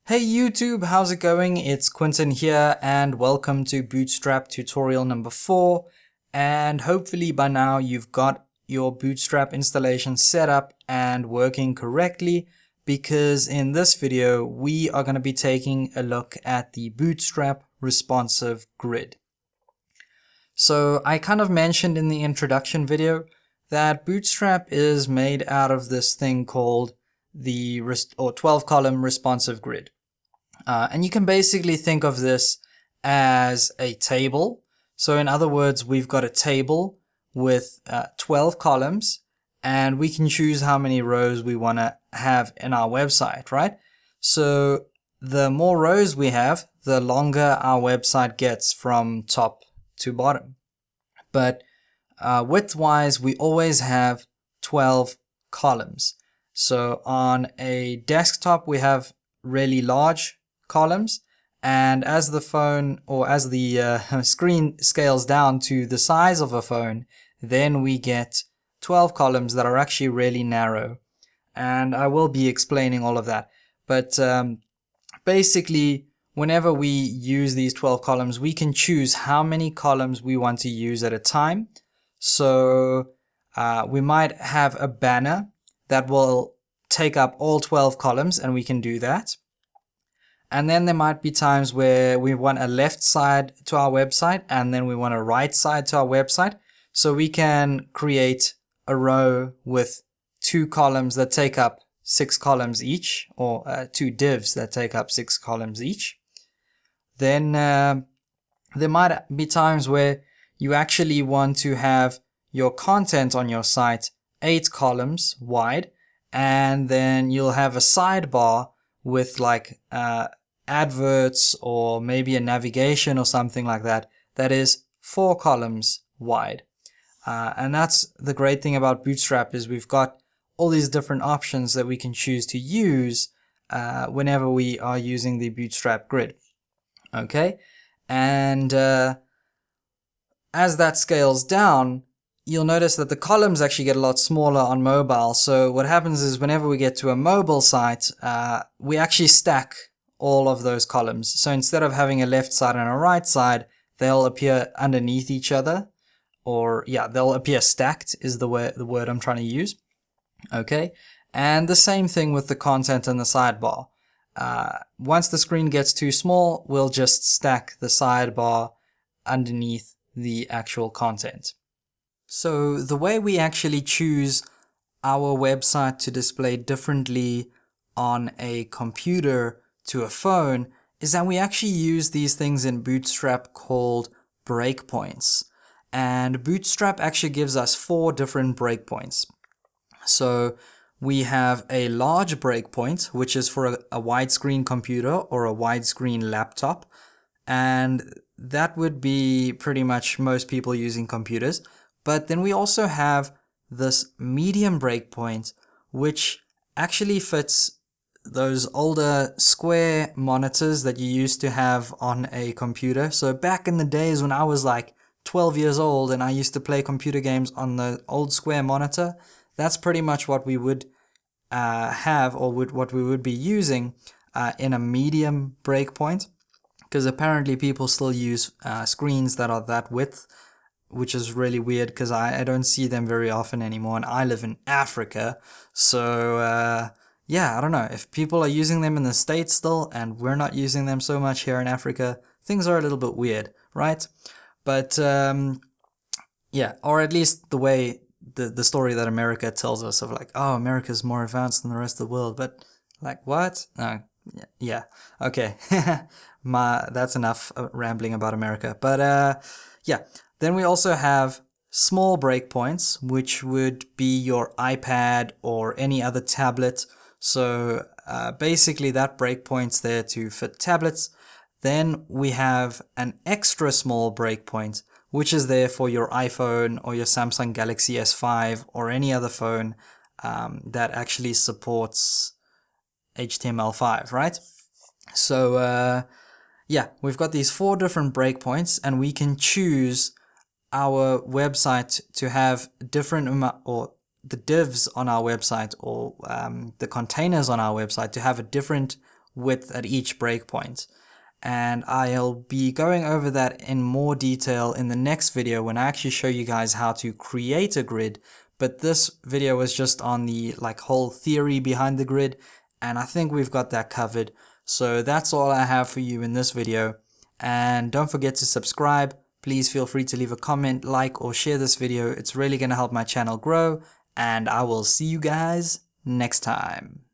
Hey YouTube, how's it going? It's Quentin here and welcome to Bootstrap tutorial number 4, and hopefully by now you've got your Bootstrap installation set up and working correctly, because in this video we are going to be taking a look at the Bootstrap responsive grid. So I kind of mentioned in the introduction video that Bootstrap is made out of this thing called the 12 column responsive grid. And you can basically think of this as a table. So in other words, we've got a table with 12 columns, and we can choose how many rows we want to have in our website, right? So the more rows we have, the longer our website gets from top to bottom. But width-wise, we always have 12 columns. So on a desktop, we have really large columns, and as the phone or as the screen scales down to the size of a phone, then we get 12 columns that are actually really narrow, and I will be explaining all of that. But basically, whenever we use these 12 columns, we can choose how many columns we want to use at a time. So we might have a banner that will take up all 12 columns, and we can do that. And then there might be times where we want a left side to our website and then we want a right side to our website. So we can create a row with 2 columns that take up 6 columns each, or 2 divs that take up 6 columns each. Then there might be times where you actually want to have your content on your site 8 columns wide, and then you'll have a sidebar with like adverts or maybe a navigation or something like that, that is 4 columns wide. And that's the great thing about Bootstrap, is we've got all these different options that we can choose to use whenever we are using the Bootstrap grid. Okay, and as that scales down, you'll notice that the columns actually get a lot smaller on mobile. So what happens is whenever we get to a mobile site, we actually stack all of those columns. So instead of having a left side and a right side, they'll appear underneath each other, or they'll appear stacked is the word I'm trying to use. Okay, and the same thing with the content and the sidebar. Once the screen gets too small, we'll just stack the sidebar underneath the actual content. So the way we actually choose our website to display differently on a computer to a phone is that we actually use these things in Bootstrap called breakpoints. And Bootstrap actually gives us 4 different breakpoints. So we have a large breakpoint, which is for a widescreen computer or a widescreen laptop. And that would be pretty much most people using computers. But then we also have this medium breakpoint, which actually fits those older square monitors that you used to have on a computer. So back in the days when I was like 12 years old and I used to play computer games on the old square monitor, that's pretty much what we would have, or what we would be using in a medium breakpoint. Because apparently people still use screens that are that width, which is really weird because I don't see them very often anymore, and I live in Africa. So I don't know, if people are using them in the States still and we're not using them so much here in Africa, things are a little bit weird, right? But or at least the way the story that America tells us of like, oh, America's more advanced than the rest of the world. But like, what? No, yeah, okay. That's enough rambling about America. But then we also have small breakpoints, which would be your iPad or any other tablet. So basically that breakpoint's there to fit tablets. Then we have an extra small breakpoint, which is there for your iPhone or your Samsung Galaxy S5 or any other phone that actually supports HTML5, right? So we've got these 4 different breakpoints, and we can choose our website to have different or the divs on our website, or the containers on our website to have a different width at each breakpoint. And I'll be going over that in more detail in the next video when I actually show you guys how to create a grid. But this video was just on the whole theory behind the grid, and I think we've got that covered. So that's all I have for you in this video. And don't forget to subscribe. Please feel free to leave a comment, like, or share this video. It's really going to help my channel grow, and I will see you guys next time.